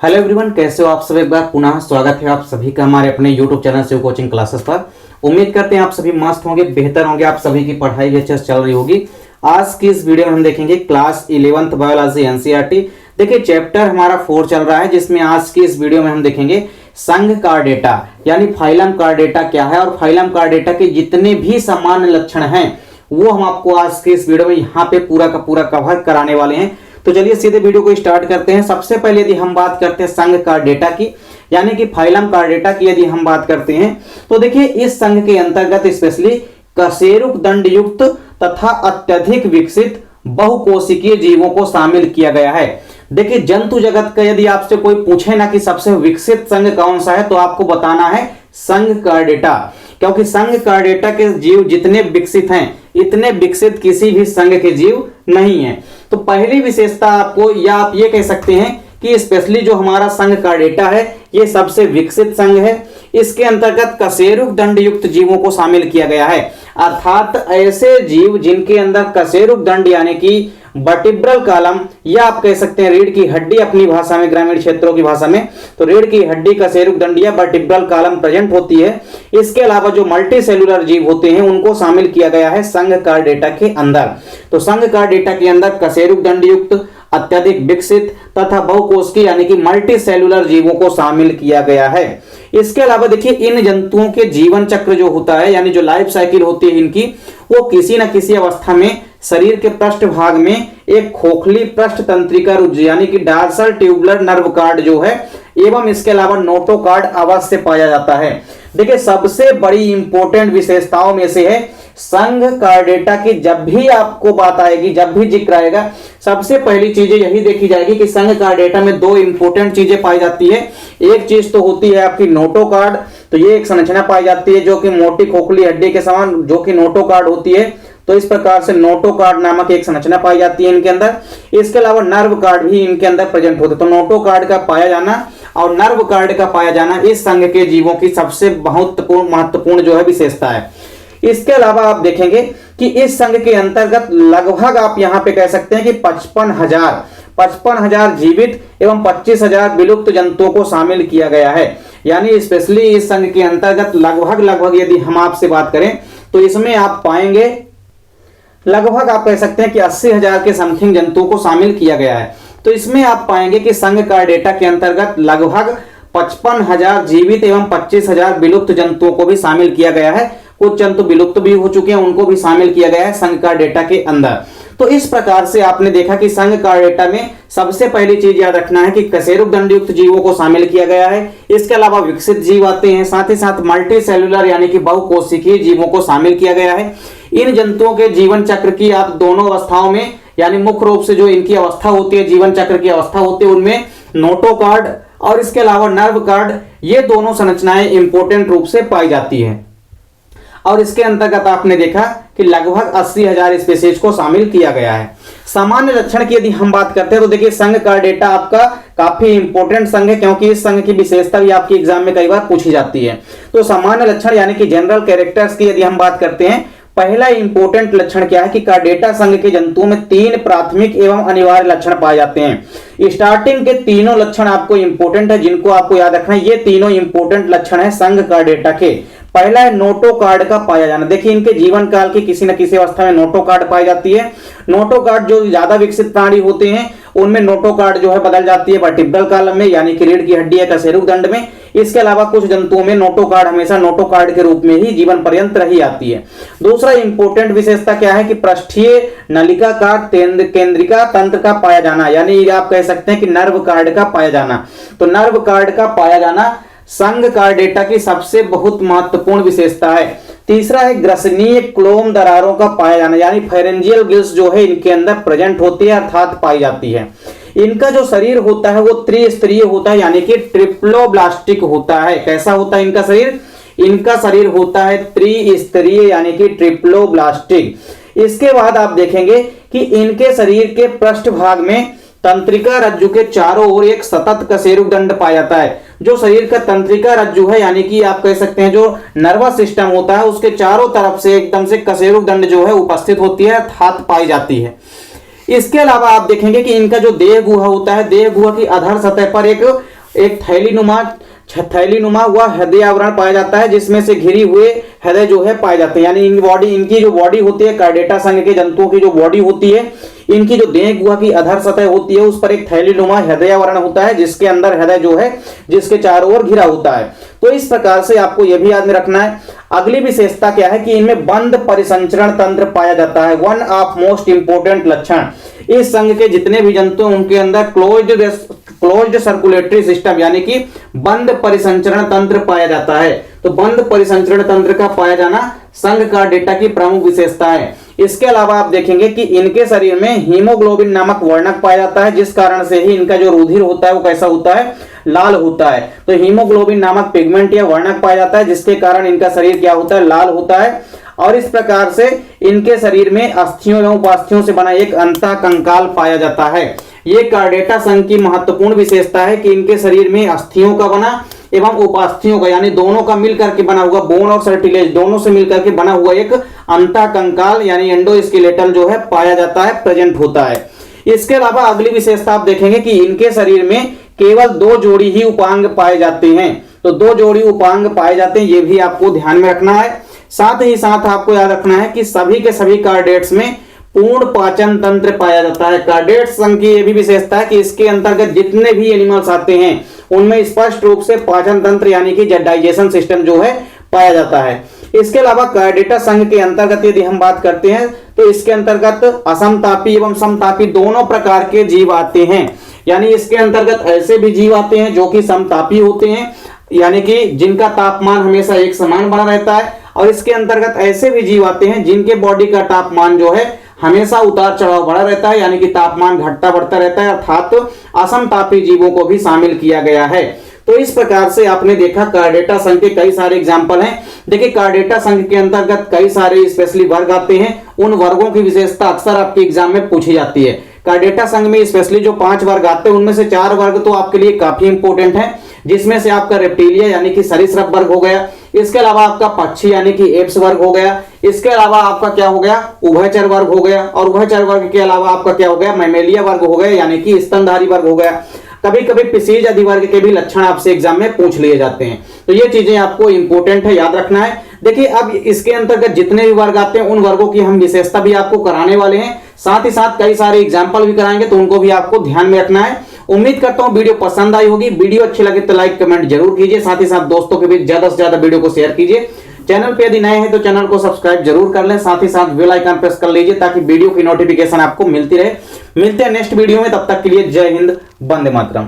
Hello everyone, कैसे हो आप सब। एक बार पुनः स्वागत है आप सभी का हमारे अपने YouTube channel Shiv coaching classes पर। उम्मीद करते हैं आप सभी मस्त होंगे, बेहतर होंगे, आप सभी की पढ़ाई भी अच्छे से चल रही होगी। आज की इस वीडियो में हम देखेंगे क्लास 11th बायोलॉजी एनसीईआरटी। देखिए चैप्टर हमारा 4 चल रहा है, जिसमें आज की इस वीडियो में हम देखेंगे संघ कार्डेटा यानी फाइलम कार्डेटा क्या है और फाइलम कार्डेटा के जितने भी सामान्य लक्षण हैं वो हम आपको आज के इस वीडियो में यहाँ पे पूरा का पूरा कवर कराने वाले हैं। तो चलिए सीधे वीडियो को स्टार्ट करते हैं। सबसे पहले यदि हम बात करते हैं संघ कार्डेटा की यानी कि फाइलम कार्डेटा की यदि हम बात करते हैं तो देखिए इस संघ के अंतर्गत स्पेशली कशेरुक दंड युक्त तथा अत्यधिक विकसित बहुकोशिकीय जीवों को शामिल किया गया है। देखिए जंतु जगत का यदि आपसे कोई पूछे ना कि सबसे विकसित संघ कौन सा है तो आपको बताना है संघ कार्डेटा, क्योंकि संघ कार्डेटा के जीव जितने विकसित हैं इतने विकसित किसी भी संघ के जीव नहीं है। तो पहली विशेषता आपको या आप ये कह सकते हैं कि स्पेशली जो हमारा संघ कार्डेटा है ये सबसे विकसित संघ है। इसके अंतर्गत कशेरुक दंड युक्त जीवों को शामिल किया गया है, अर्थात ऐसे जीव जिनके अंदर कशेरुक दंड यानी कि वर्टिब्रल कॉलम या आप कह सकते हैं रीढ़ की हड्डी अपनी भाषा में, ग्रामीण क्षेत्रों की भाषा में तो रीढ़ की हड्डी कशेरुक दंड या वर्टिब्रल कॉलम प्रेजेंट होती है। इसके अलावा जो मल्टी सेलुलर जीव होते हैं उनको शामिल किया गया है संघ कार्डेटा के अंदर। तो संघ कार्डेटा के अंदर कशेरुक दंड युक्त अत्यधिक विकसित तथा बहुकोशिकीय यानी कि मल्टी सेलुलर जीवों को शामिल किया गया है। इसके अलावा देखिए इन जंतुओं के जीवन चक्र जो होता है यानी जो लाइफ साइकिल होती है इनकी, वो किसी न किसी अवस्था में शरीर के पृष्ठ भाग में एक खोखली पृष्ठ तंत्रिका यानी कि डार्सल ट्यूबुलर नर्व कार्ड जो है एवं इसके अलावा नोटोकार्ड अवश्य पाया जाता है। देखिए सबसे बड़ी इंपॉर्टेंट विशेषताओं में से है संघ कार्डेटा की जब भी आपको बात आएगी, जब भी जिक्र आएगा, सबसे पहली चीजें यही देखी जाएगी कि संघ कार्डेटा में दो इंपॉर्टेंट चीजें पाई जाती है। एक चीज तो होती है आपकी नोटोकार्ड, तो ये एक संरचना पाई जाती है जो कि मोटी खोखली हड्डी के समान जो कि नोटोकार्ड होती है। तो इस प्रकार से नोटोकार्ड नामक एक संरचना पाई जाती है इनके अंदर। इसके अलावा नर्व कार्ड भी इनके अंदर प्रेजेंट होते हैं। तो नोटोकार्ड का पाया जाना और नर्व कार्ड का पाया जाना इस संघ के जीवों की सबसे महत्वपूर्ण जो है विशेषता है। इसके अलावा आप देखेंगे कि इस संघ के अंतर्गत लगभग आप यहां पे कह सकते हैं कि 55,000 जीवित एवं 25,000 विलुप्त जंतुओं को शामिल किया गया है। यानी स्पेशली इस संघ के अंतर्गत लगभग यदि हम आपसे बात करें तो इसमें आप पाएंगे लगभग आप कह सकते हैं कि 80,000 के समथिंग जंतुओं को शामिल किया गया है। तो इसमें आप पाएंगे कि संघ कार्डेटा के अंतर्गत लगभग 55,000 जीवित एवं 25,000 विलुप्त जंतुओं को भी शामिल किया गया है। कुछ जंतु विलुप्त भी हो चुके हैं, उनको भी शामिल किया गया है संघ कार्डेटा के अंदर। तो इस प्रकार से आपने देखा कि संघ कार्डेटा में सबसे पहली चीज याद रखना है कि कशेरुक दंड युक्त जीवों को शामिल किया गया है। इसके अलावा विकसित जीव आते हैं, साथ ही साथ मल्टी सेलुलर यानी कि बहुकोशिकीय जीवों को शामिल किया गया है। इन जंतुओं के जीवन चक्र की आप दोनों अवस्थाओं में यानी मुख्य रूप से जो इनकी अवस्था होती है, जीवन चक्र की अवस्था होती है, उनमें नोटोकार्ड और इसके अलावा नर्व कार्ड ये दोनों संरचनाएं इंपॉर्टेंट रूप से पाई जाती है। और इसके अंतर्गत आपने देखा कि लगभग 80,000 स्पीशीज को शामिल किया गया है। सामान्य लक्षण की यदि हम बात करते हैं तो देखिए संघ कार्डेटा आपका काफी इंपॉर्टेंट संघ है, क्योंकि इस संघ की विशेषता भी आपके एग्जाम में कई बार पूछी जाती है। तो सामान्य लक्षण यानी कि जनरल कैरेक्टर्स की यदि हम बात करते हैं, पहला इंपॉर्टेंट लक्षण क्या है कि कार्डेटा संघ के जंतुओं में 3 प्राथमिक एवं अनिवार्य लक्षण पाए जाते हैं। स्टार्टिंग के तीनों लक्षण आपको इंपॉर्टेंट है, जिनको आपको याद रखना है। ये तीनों इंपॉर्टेंट लक्षण है संघ कार्डेटा के। पहला है नोटोकार्ड का पाया जाना। देखिए इनके जीवन काल की किसी न किसी अवस्था में नोटोकार्ड पाई जाती है। नोटोकार्ड जो ज्यादा विकसित प्राणी होते हैं उनमें नोटोकार्ड जो है बदल जाती है वर्टिब्रल कॉलम में यानी कि रीढ़ की हड्डी या कशेरुक दंड में। इसके अलावा कुछ जंतुओं में नोटोकार्ड हमेशा नोटोकार्ड के रूप में ही जीवन पर्यंत रही आती है। दूसरा इंपॉर्टेंट विशेषता क्या है कि पृष्ठीय नलिकाकार केंद्रिका तंत्र का पाया जाना, यानी आप कह सकते हैं कि नर्व कार्ड का पाया जाना। तो नर्व कार्ड का पाया जाना संघ कार्डेटा की सबसे बहुत महत्वपूर्ण विशेषता है। तीसरा है ग्रसनीय क्लोम दरारों का पाया जाना, यानी फेरेंजियल गिल्स जो है इनके अंदर प्रेजेंट होती है अर्थात पाई जाती है। इनका जो शरीर होता है वो त्रिस्तरीय होता है यानी कि ट्रिप्लोब्लास्टिक होता है। कैसा होता है इनका शरीर? इनका शरीर होता है त्रिस्तरीय यानी कि ट्रिप्लोब्लास्टिक। इसके बाद आप देखेंगे कि इनके शरीर के पृष्ठ भाग में तंत्रिका रज्जु के चारों ओर एक सतत कशेरुक दंड पाया जाता है। जो शरीर का तंत्रिका रज्जु है यानी कि आप कह सकते हैं जो नर्वस सिस्टम होता है उसके चारों तरफ से एकदम से कशेरुक दंड जो है उपस्थित होती है अर्थात पाई जाती है। इसके अलावा आप देखेंगे कि इनका जो देह गुहा होता है, देह गुहा की अधर सतह पर एक एक थैलीनुमा हुआ हृदय आवरण पाया जाता है, जिसमें से घिरी हुए हृदय जो है पाए जाते हैं। यानी इनकी जो बॉडी होती है, कार्डेटा संघ के जंतुओं की जो बॉडी होती है, इनकी जो देह गुहा की अधर सतह होती है, उस पर एक थैलीनुमा हृदय आवरण होता है, जिसके अंदर हृदय जो है जिसके चारों ओर घिरा होता है। तो इस प्रकार से आपको यह भी याद में रखना है। अगली विशेषता क्या है कि इनमें बंद परिसंचरण तंत्र पाया जाता है। वन ऑफ मोस्ट इंपोर्टेंट लक्षण, इस संघ के जितने भी जंतु उनके अंदर क्लोज्ड सर्कुलेटरी सिस्टम यानी कि बंद परिसंचरण तंत्र पाया जाता है। तो बंद परिसंचरण तंत्र का पाया जाना संघ कार्डेटा की प्रमुख विशेषता है। इसके अलावा आप देखेंगे कि इनके शरीर में हीमोग्लोबिन नामक वर्णक पाया जाता है, जिस कारण से ही इनका जो रुधिर होता है वो कैसा होता है, लाल होता है। तो हीमोग्लोबिन नामक पिगमेंट या वर्णक पाया जाता है, जिसके कारण इनका शरीर क्या होता है, लाल होता है। और इस प्रकार से इनके शरीर में अस्थियों एवं उपास्थियों से बना एक अंतःकंकाल पाया जाता है। ये कार्डेटा संघ की महत्वपूर्ण विशेषता है कि इनके शरीर में अस्थियों का बना एवं उपास्थियों का यानी दोनों का मिलकर के बना हुआ, बोन और सर्टिलेज दोनों से मिलकर के बना हुआ एक अंतःकंकाल यानी एंडोस्केलेटल जो है पाया जाता है, प्रेजेंट होता है। इसके अलावा अगली विशेषता आप देखेंगे कि इनके शरीर में केवल 2 जोड़ी ही उपांग पाए जाते हैं। तो 2 जोड़ी उपांग पाए जाते हैं, ये भी आपको ध्यान में रखना है। साथ ही साथ आपको याद रखना है कि सभी के सभी कार्डेट्स में पूर्ण पाचन तंत्र पाया जाता है। कार्डेट्स संघ की यह भी विशेषता है कि इसके अंतर्गत जितने भी एनिमल्स आते हैं उनमें स्पष्ट रूप से पाचन तंत्र यानी कि डाइजेशन सिस्टम जो है पाया जाता है। इसके अलावा कार्डेटा संघ के अंतर्गत यदि हम बात करते हैं तो इसके अंतर्गत असमतापी एवं समतापी दोनों प्रकार के जीव आते हैं। यानी इसके अंतर्गत ऐसे भी जीव आते हैं जो कि समतापी होते हैं, यानी कि जिनका तापमान हमेशा एक समान बना रहता है, और इसके अंतर्गत ऐसे भी जीव आते हैं जिनके बॉडी का तापमान जो है हमेशा उतार चढ़ाव बढ़ा रहता है, यानी कि तापमान घटता बढ़ता रहता है, अर्थात असमतापी जीवों को भी शामिल किया गया है। तो इस प्रकार से आपने देखा कार्डेटा संघ के कई सारे एग्जाम्पल हैं। देखिए कार्डेटा संघ के अंतर्गत कई सारे स्पेशली वर्ग आते हैं, उन वर्गों की विशेषता अक्सर आपके एग्जाम में पूछी जाती है। कार्डेटा संघ में स्पेशली जो 5 वर्ग आते हैं उनमें से 4 वर्ग तो आपके लिए काफी इंपोर्टेंट है, जिसमें से आपका रेप्टिलिया यानी कि सरीसृप वर्ग हो गया। इसके अलावा आपका पक्षी यानी कि एप्स वर्ग हो गया। इसके अलावा आपका क्या हो गया, उभयचर वर्ग हो गया। और उभयचर वर्ग के अलावा आपका क्या हो गया, मैमेलिया वर्ग हो गया यानी कि स्तनधारी वर्ग हो गया। कभी कभी पिसीज अधिवर्ग के भी लक्षण आपसे एग्जाम में पूछ लिए जाते हैं। तो ये चीजें आपको इंपोर्टेंट है, याद रखना है। देखिए अब इसके अंतर्गत जितने भी वर्ग आते हैं उन वर्गों की हम विशेषता भी आपको कराने वाले हैं, साथ ही साथ कई सारे एग्जाम्पल भी कराएंगे, तो उनको भी आपको ध्यान में रखना है। उम्मीद करता हूं वीडियो पसंद आई होगी। वीडियो अच्छी लगे तो लाइक कमेंट जरूर कीजिए, साथ ही साथ दोस्तों के बीच ज्यादा से ज्यादा वीडियो को शेयर कीजिए। चैनल पे यदि नए हैं तो चैनल को सब्सक्राइब जरूर कर लें, साथ ही साथ बेल आइकन प्रेस कर लीजिए ताकि वीडियो की नोटिफिकेशन आपको मिलती रहे। मिलते हैं नेक्स्ट वीडियो में, तब तक के लिए जय हिंद, वंदे मातरम।